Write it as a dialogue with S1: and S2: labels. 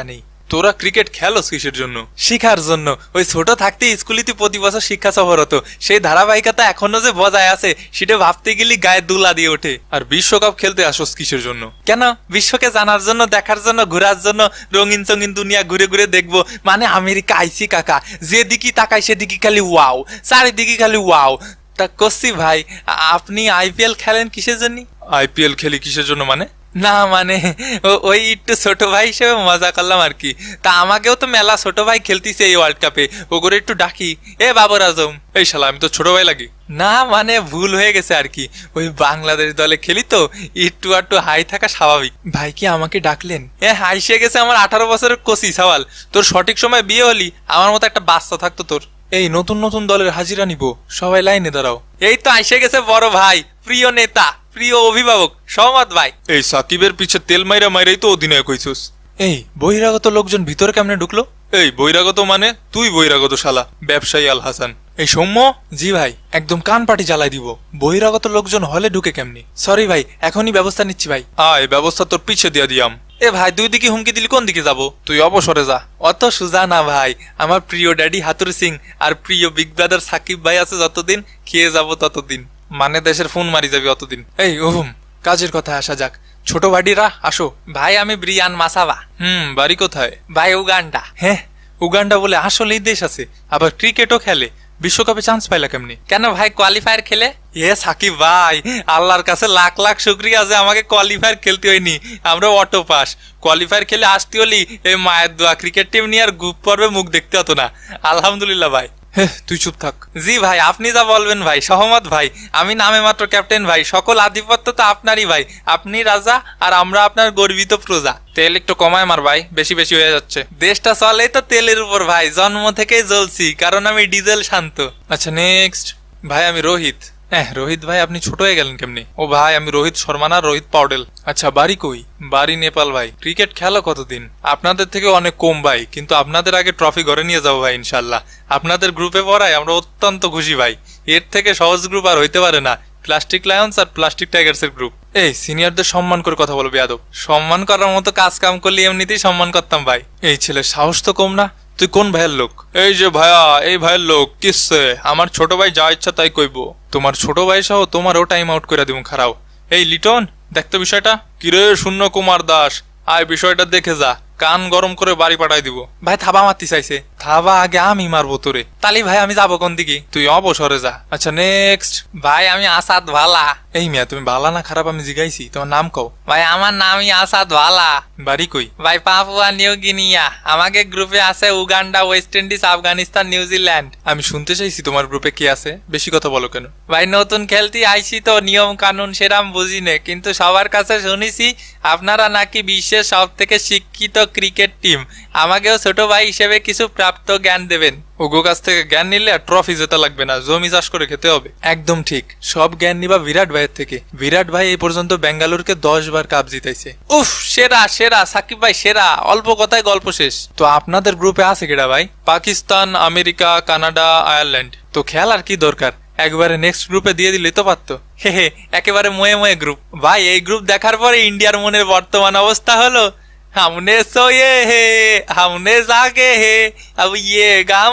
S1: নেই। তোরা ক্রিকেট খেলোস কিসের জন্য? শিখার জন্য। ওই ছোট থাকতে স্কুলিতে প্রতি বছর শিক্ষা সফর হতো, সেই ধারাবাহিকতা এখনো যে বজায় আছে সেটা ভাবতে গেলে গায়ে দুলা দিয়ে ওঠে। আর বিশ্বকাপ খেলতে আসোস কিসের জন্য? কেন? বিশ্বকে জানার জন্য, দেখার জন্য, ঘোরার জন্য, রঙিন চঙিন দুনিয়া ঘুরে ঘুরে দেখবো। মানে আমেরিকা আইসি কাকা, যেদিকে তাকাই সেদিকে খালি ওয়াও, চারিদিকে খালি ওয়াও। তা করছি ভাই, আপনি আইপিএল খেলেন কিসের জন্য? আইপিএল খেলি কিসের জন্য মানে? না মানে ওই একটু ছোট ভাই হিসেবে মজা করলাম আর কি। তা আমাকেও তো মেলা ছোট ভাই খেলতিছে এই ওয়ার্ল্ড কাপে, ওগুলো একটু ডাকি। এ বাবর আজম। এই শালা, আমি তো ছোট ভাই লাগি? না মানে ভুল হয়ে গেছে আর কি, ওই বাংলাদেশ দলে খেলি তো একটু আটটু হাই থাকা স্বাভাবিক। ভাই কি আমাকে ডাকলেন? হাইসে গেছে আমার 18 বছরের কোসি সওয়াল। তোর সঠিক সময় বিয়ে হলি আমার মতো একটা বাচ্চা থাকতো তোর। এই নতুন নতুন দলের হাজিরা নিব, সবাই লাইনে দাঁড়াও। এই তো আইসে গেছে বড় ভাই, প্রিয় নেতা, প্রিয় অভিভাবক সহমত ভাই। এই সাকিবের পিছে তেল মাইরা মাইরাই তো অধিনায়ক হইছস। এই বহিরাগত লোকজন ভিতরে কেমনে ঢুকলো? এই বহিরাগত মানে তুই বহিরাগত শালা, ব্যবসায়ী আল হাসান। এই সৌম্য। জি ভাই, একদম কান পাটি জ্বালাই দিব। বহিরাগত লোকজন হলে ঢুকে কেমনি? সরি ভাই, এখনই ব্যবস্থা নিচ্ছি ভাই। আয়, ব্যবস্থা তোর পিছে দিয়া দিয়াম। এ ভাই, দুই দিকে হুমকি দিলি, কোন দিকে যাব? তুই অবসরে যা। অত সুজা না ভাই, আমার প্রিয় ড্যাডি হাতুর সিং আর প্রিয় বিগ ব্রাদার সাকিব ভাই আছে যতদিন, খেয়ে যাব ততদিন। মানে দেশের ফোন মারি যাবি অতদিন। এই ওহম, কাজের কথা আসা যাক। ছোট ভাইডিরা আসো। ভাই আমি ব্রিয়ান মাসাবা। বাড়ি কোথায়? ভাই উগান্ডা। হ্যাঁ, উগান্ডা বলে আসলেই দেশ আছে, আবার ক্রিকেটও খেলে। বিশ্বকাপে চান্স পাইলা কেমনি? কেন ভাই, কোয়ালিফায়ার খেলে। সাকিব ভাই, আল্লাহর কাছে লাখ লাখ শুকরিয়া যে আমাকে কোয়ালিফায়ার খেলতে হয়নি, আমরা অটো পাস। কোয়ালিফায়ার খেলে আসতে হলি এই মায়ের দোয়া, ক্রিকেট টিম নিয়ে আর গ্রুপ পর্বে মুখ দেখতে হতো না। আলহামদুলিল্লাহ ভাই। তুই চুপ থাক। জি ভাই, আপনি যা বলবেন ভাই, সহমত ভাই। আমি নামে মাত্র ক্যাপ্টেন ভাই, সকল আধিপত্য তো আপনারই ভাই। আপনি রাজা আর আমরা আপনার গর্বিত প্রজা। তেল একটু কমায় মার ভাই, বেশি বেশি হয়ে যাচ্ছে। দেশটা চলে তো তেলের উপর ভাই, জন্ম থেকেই জ্বলছি, কারণ আমি ডিজেল শান্ত। আচ্ছা নেক্সট। ভাই আমি রোহিত। রোহিত ভাই, আপনি ছোট হয়ে গেলেন কেমনি? ও ভাই, আমি রোহিত শর্মা না, রোহিত পাউডেল। আচ্ছা, বাড়ি কই? বাড়ি নেপাল ভাই। ক্রিকেট খেলো কতদিন? আপনাদের থেকে অনেক কম ভাই, কিন্তু আপনাদের আগে ট্রফি ঘরে নিয়ে যাবো ভাই ইনশাল্লাহ। আপনাদের গ্রুপে পড়ায় আমরা অত্যন্ত খুশি ভাই, এর থেকে সহজ গ্রুপ আর হইতে পারে না। প্লাস্টিক লায়ন্স আর প্লাস্টিক টাইগার্স এর গ্রুপ। এই সিনিয়রদের সম্মান করে কথা বলো বেয়াদব। সম্মান করার মতো কাজ কাম করলে এমনিতেই সম্মান করতাম ভাই। এই ছেলে সাহস তো কম না। তুই কোন ভাইয়ের লোক? এই যে ভাইয়া, এই ভাইয়ের লোক। কিসে? আমার ছোট ভাই যা ইচ্ছা তাই কইব। তোমার ছোট ভাই সহ তোমারও টাইম আউট করে দিব খারাও। এই লিটন, দেখতো বিষয়টা। কিরে শূন্য কুমার দাস, আয় বিষয়টা দেখে যা, কান গরম করে বাড়ি পাঠাই দিব। ভাই থাবা মারতে চাইছে। থাবা আগে আমি মারবো তোরে। তালি ভাই আমি যাবো কোন দিকে? তুই অবসরে যা। আচ্ছা নেক্সট। ভাই আমি আসাদ ভালা। এই মিয়া, তুমি ভালা না খারাপ আমি জিগাইছি, তোমার নাম কও। ভাই আমার নামই আসাদ ভালা। বাড়ি কই? ভাই পাপুয়া নিউ গিনিয়া। আমাকে গ্রুপে আছে Uganda, West Indies, Afghanistan, New Zealand. আমি শুনতে চাইছি তোমার গ্রুপে কে আছে, বেশি কথা বলো কেন? ভাই নতুন খেলতে আইছি তো, নিয়ম কানুন সেরাম বুঝি নে, কিন্তু সবার কাছে শুনেছি আপনারা নাকি বিশ্বের সব থেকে শিক্ষিত ক্রিকেট টিম। আমাকেও ছোট ভাই হিসেবে কিছু প্রাপ্ত জ্ঞান দেবেন। ওগো কাছ থেকে জ্ঞান নিলে আর ট্রফি জেতা লাগবে না, জমি চাষ করে খেতে হবে। একদম ঠিক, সব জ্ঞান নিবা বিরাট ভাইয়ের থেকে। বিরাট ভাই এই পর্যন্ত বেঙ্গালুরুকে 10 বার কাপ জিতাইছে। উফ, সেরা সেরা সাকিব ভাই, সেরা। অল্প কথায় গল্প শেষ। তো আপনাদের গ্রুপে আছে কেডা ভাই? Pakistan, America, Canada, Ireland. তো খেলার কি দরকার, একবারে নেক্সট গ্রুপে দিয়ে দিলে তো পারতো। হে, একেবারে ময়ে ময়ে গ্রুপ। ভাই এই গ্রুপ দেখার পরে ইন্ডিয়ার মনের বর্তমান অবস্থা হলো, हमने सोए है हमने जागे है अब ये गाँव